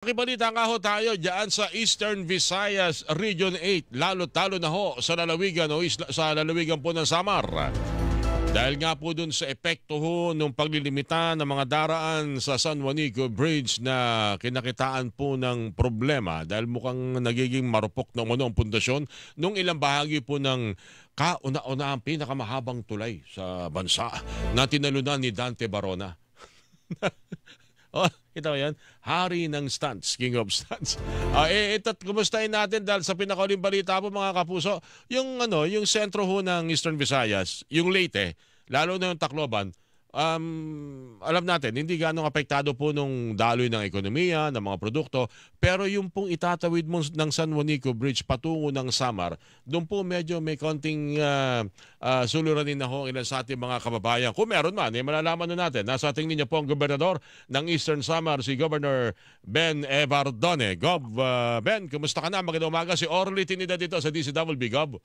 Makibalita nga ho tayo dyan sa Eastern Visayas Region 8, lalo-talo na ho sa lalawigan o sa lalawigan po ng Samar. Dahil nga po dun sa epekto ho ng paglilimita ng mga daraan sa San Juanico Bridge na kinakitaan po ng problema dahil mukhang nagiging marupok ng ang pundasyon nung ilang bahagi po ng kauna-una ang pinakamahabang tulay sa bansa na tinalunan ni Dante Barona. Oh, kita mo yan? Hari ng stunts, king of stunts. Ito, kumustahin natin dahil sa pinakauling balita po mga kapuso, yung sentro ho ng Eastern Visayas, yung Leyte, lalo na yung Tacloban, alam natin, hindi ganong apektado po nung daloy ng ekonomiya, ng mga produkto, pero yung pong itatawid mo ng San Juanico Bridge patungo ng Samar, doon po medyo may konting suliranin na ho ilan sa ating mga kababayan. Kung meron man, malalaman na natin. Nasa ating linya po ang gobernador ng Eastern Samar, si Governor Ben Evardone. Ben, kumusta ka na? Magandang umaga. Si Orly Tinida dito sa DCWB, Gob.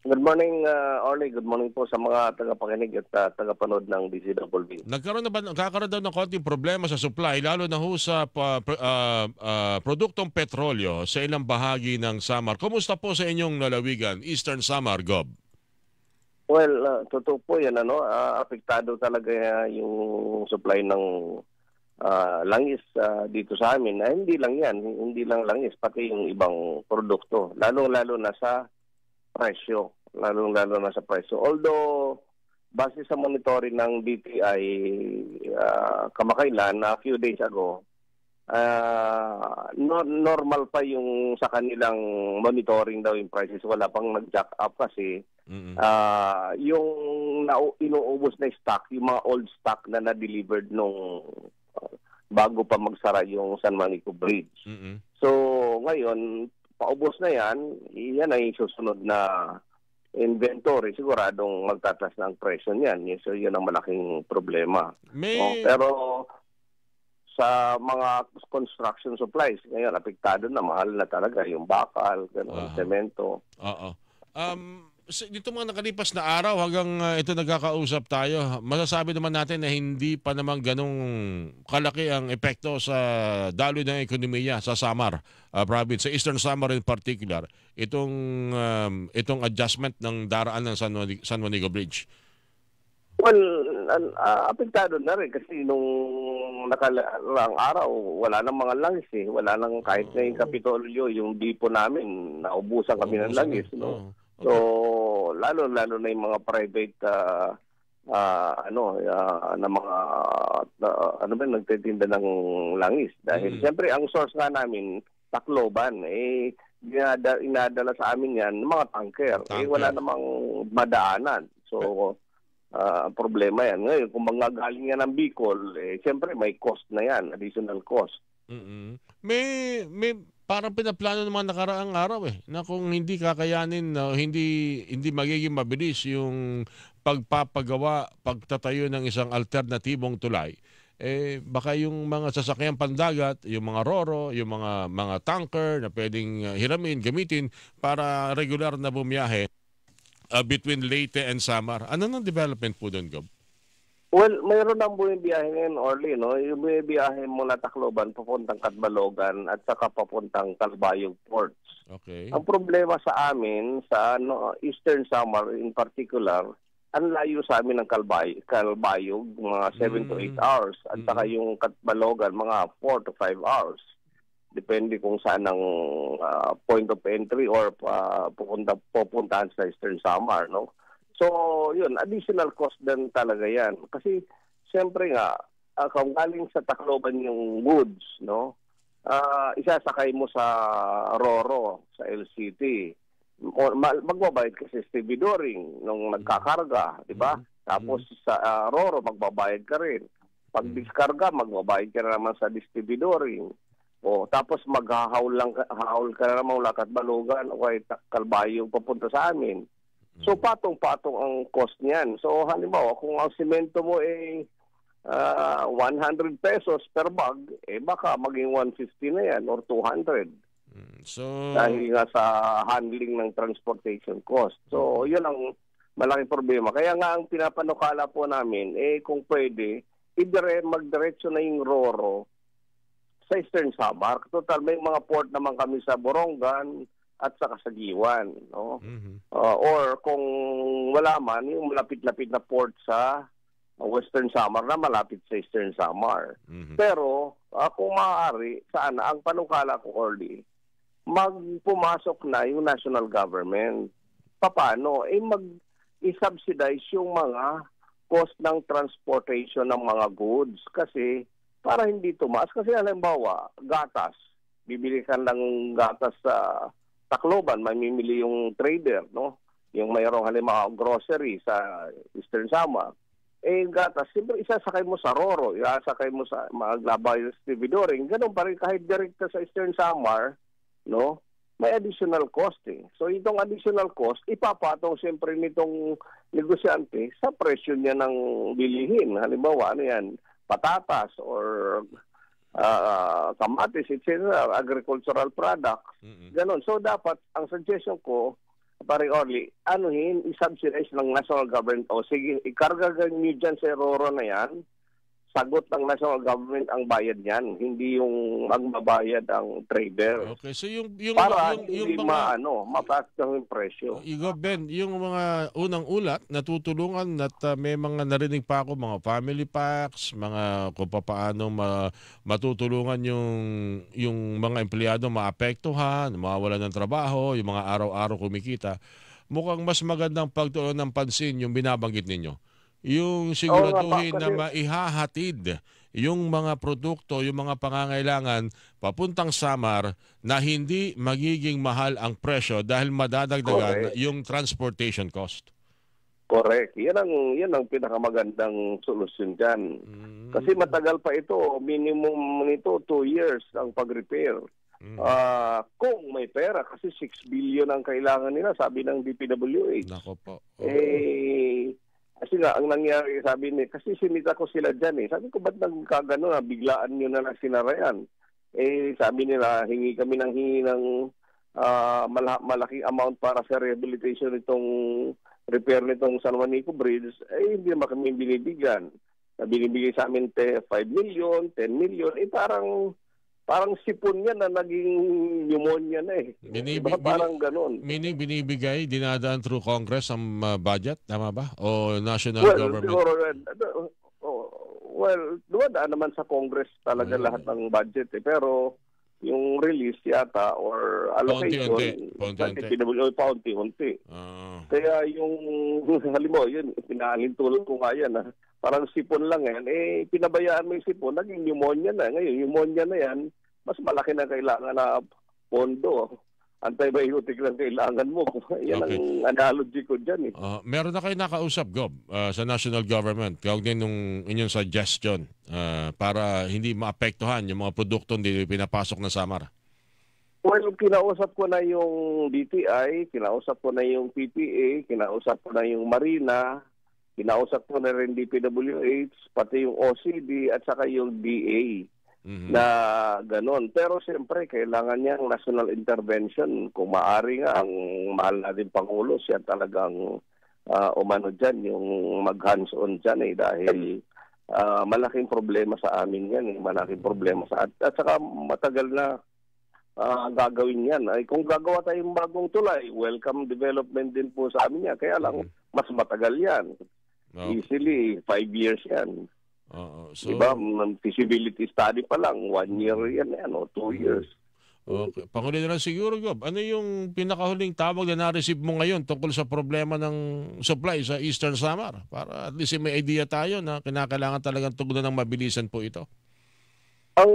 Good morning, Orly. Good morning po sa mga tagapakinig at tagapanood ng DCWB. Nagkakaroon daw ng konting problema sa supply, lalo na ho sa produktong petrolyo sa ilang bahagi ng Samar. Kumusta po sa inyong lalawigan, Eastern Samar, Gob? Well, totoo po yan. Apektado talaga yung supply ng langis dito sa amin. Hindi lang yan, hindi lang langis, pati yung ibang produkto. Lalo-lalo na sa presyo. Lalo-lalo na sa presyo. Although, base sa monitoring ng DTI kamakailan, a few days ago, normal pa yung sa kanilang monitoring daw yung prices. Wala pang nag-jack up kasi yung inuubos na stock, yung mga old stock na na-delivered nung bago pa magsara yung San Juanico Bridge. So, ngayon, paubos na yan ay susunod na inventory. Siguradong magtatas na ang presyo niyan. So, yun ang malaking problema. Pero sa mga construction supplies, ngayon, apektado na, mahal na talaga yung bakal, semento. Dito mga nakalipas na araw hanggang ito nagkakausap tayo, masasabi naman natin na hindi pa naman ganong kalaki ang epekto sa daloy ng ekonomiya sa Samar province, sa Eastern Samar in particular, itong adjustment ng daraan ng San Juanico Bridge. Well, apektado na rin kasi nung nakalang araw, wala nang mga langis eh. Wala nang kahit na yung Kapitolyo, yung dipo namin, naubusan kami ng langis. No? So, lalo na yung mga private na mga nagtitinda ng langis dahil siyempre ang source nga namin Tacloban inadala sa amin yan mga tanker. Wala namang madaanan. So problema yan. Ngayon kung manggagaling yan ng Bicol, siyempre may cost na yan, additional cost. May parang pinaplano naman nakaraang araw na kung hindi kakayanin, hindi magiging mabilis yung pagtatayo ng isang alternatibong tulay, baka yung mga sasakyang pandagat, yung mga roro, yung mga tanker na pwedeng hiramin, gamitin para regular na bumiyahe between Leyte and Samar. Ano nang development po doon, Gob? Well, mayroon ang bumibiyahe ngayon, Orly, no? Yung bumibiyahe mula Tacloban, papuntang Catbalogan at saka papuntang Calbayog Ports. Okay. Ang problema sa amin, sa Eastern Samar in particular, ang layo sa amin ng Calbayog, mga 7 to 8 hours. At saka yung Catbalogan, mga 4 to 5 hours. Depende kung saan ang point of entry or pupuntahan sa Eastern Samar, no? So, yun, additional cost din talaga yan. Kasi, siyempre nga, kung galing sa Tacloban yung goods, no, isasakay mo sa Roro, sa LCT. Magbabayad kasi stevedoring nung nagkakarga, di ba? Tapos sa Roro, magbabayad ka rin. Pag diskarga, magbabayad ka na naman sa distributoring. Tapos haul ka na naman mula Catbalogan o kay Calbayog papunta sa amin. So, patong-patong ang cost niyan. So, halimbawa, kung ang simento mo 100 pesos per bag, baka maging 150 na yan or 200. So, dahil nga sa handling ng transportation cost. So, yun ang malaking problema. Kaya nga ang pinapanukala po namin, kung pwede, magdiretso na yung Roro sa Eastern Samar. Total, may mga port naman kami sa Borongan at saka sa Giwan. No? Or kung wala man, yung malapit-lapit na port sa Western Samar na malapit sa Eastern Samar. Pero kung maaari, sana, ang panukala ko, Orly, magpumasok na yung national government. Paano? I-subsidize yung mga cost ng transportation ng mga goods kasi para hindi tumaas. Kasi halimbawa, gatas. Bibili ka ng gatas sa Tacloban, mamimili yung trader, no? Yung mayroong halimbawa grocery sa Eastern Samar. Gatas, siyempre isasakay mo sa Roro, isasakay mo sa mga global distributoring. Ganun pa rin kahit direkta sa Eastern Samar, no? May additional cost So itong additional cost, ipapatong siyempre nitong negosyante sa presyo niya ng bilihin. Halimbawa, ano yan, patatas or kamatis, etc., agricultural products. Ganon. So dapat, ang suggestion ko, pare Orly, i-subsidize ng national government. O sige, ikargagan niyo dyan sa Roro na yan, sagot ng national government ang bayad niyan, hindi yung magbabayad ang trader. Okay, so yung para yung hindi mga mataas yung presyo. Ben, yung mga unang ulat natutulungan at may mga narinig pa ako, mga family packs, mga kung paano matutulungan yung mga empleyado maapektuhan, mawawalan ng trabaho, yung mga araw-araw kumikita. Mukhang mas magandang pagtuunan ng pansin yung binabanggit ninyo. Yung siguraduhin na maihahatid yung mga produkto, yung mga pangangailangan papuntang Samar na hindi magiging mahal ang presyo dahil madadagdagan yung transportation cost. Correct. Yan ang pinakamagandang solusyon dyan. Kasi matagal pa ito. Minimum nito 2 years ang pag-repair. Kung may pera, kasi 6 billion ang kailangan nila, sabi ng DPWH. Nako po. Kasi nga, ang nangyari, sabi niya, kasi sinita ko sila dyan Sabi ko, ba't nagkagano na, biglaan nyo na lang sinarayan? Sabi nila, hingi ng malaking amount para sa rehabilitation nitong repair nitong San Juanico Bridge. Hindi naman kami binibigyan. Binibigay sa amin 5 million, 10 million. Parang sipon yan na naging pneumonia na diba? Parang ganun. Meaning binibigay, dinadaan through Congress ang budget, tama ba? O national government? Dumadaan naman sa Congress talaga lahat ng budget Pero yung release yata or allocation, paunti-unti. Kaya yung halimbawa, yun, pinaalintulad ko nga yan parang sipon lang pinabayaan mo yung sipon, naging pneumonia na. Ngayon, pneumonia na yan, mas malaki na kailangan na pondo. Antibiotic lang kailangan mo. Yan ang analogy ko dyan Meron na kayo nakausap, Gob, sa national government, kaugnay nung inyong suggestion para hindi maapektuhan yung mga produktong pinapasok ng Samar? Well, kinausap ko na yung DTI, kinausap ko na yung PPA, kinausap ko na yung Marina, kinausap ko na rin DPWH, pati yung OCD at saka yung DA na ganon. Pero siyempre, kailangan niya ang national intervention. Kung maaari nga, ang mahal natin Pangulo, siya talagang umano dyan, yung mag-hands-on dyan dahil malaking problema sa amin yan. Malaking problema sa at saka matagal na gagawin yan. Kung gagawa tayong bagong tulay, welcome development din po sa amin yan. Kaya lang, mas matagal yan. Easily, 5 years yan. So, diba? Feasibility study pa lang, 1 year yan, 2 years. Okay. Panghuli na lang siguro, Gob. Ano yung pinakahuling tawag na na-receive mo ngayon tungkol sa problema ng supply sa Eastern Samar? Para at least may idea tayo na kinakailangan talagang tugunan ng mabilisan po ito. Ang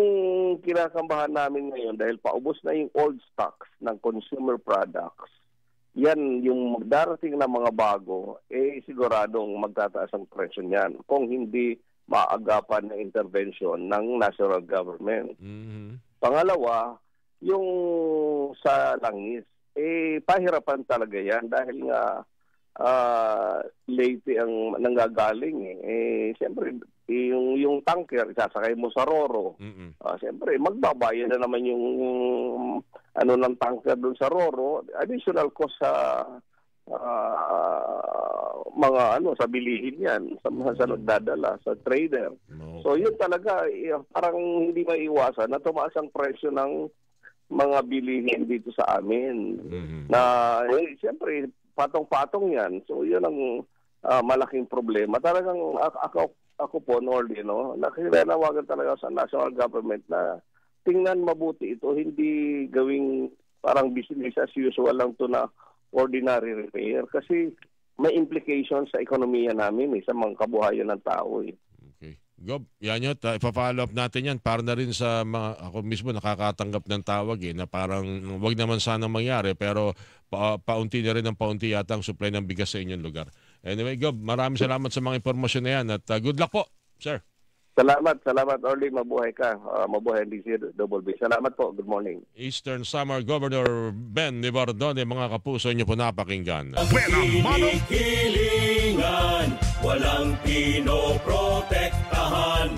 kinakambahan namin ngayon dahil paubos na yung old stocks ng consumer products, yan yung darating na mga bago, siguradong magtataas ang presyo niyan kung hindi maagapan ng intervention ng national government. Pangalawa, yung sa langis, pahirapan talaga yan dahil nga late ang nanggagaling siyempre, yung tanker, isasakay mo sa Roro. Siyempre, magbabayad na naman yung ng tanker doon sa Roro. Additional cost sa mga sa bilihin yan, sa nagdadala, sa trader. No. So yun talaga, parang hindi maiwasan na tumaas ang presyo ng mga bilihin dito sa amin. Na siyempre, patong-patong yan. So yun ang malaking problema. Talagang ako po, Nordy, nakilalawagan talaga sa national government na tingnan mabuti ito, hindi gawing parang business as usual lang to na ordinary repair kasi may implications sa ekonomiya namin sa mga kabuhayan ng tao. Okay. Gob, yan yun. Ipa-follow up natin yan para na rin sa mga, ako mismo nakakatanggap ng tawag na parang wag naman sana mangyari pero paunti na rin ng paunti yata ang supply ng bigas sa inyong lugar. Anyway, Gob, maraming salamat sa mga impormasyon na yan at good luck po, sir. Salamat Orly, mabuhay ka. Mabuhay ang DCWB. Salamat po. Good morning. Eastern Samar Governor Ben Nibardone, mga kapuso niyo po napakinggan. Hilingan, walang pinoprotektahan.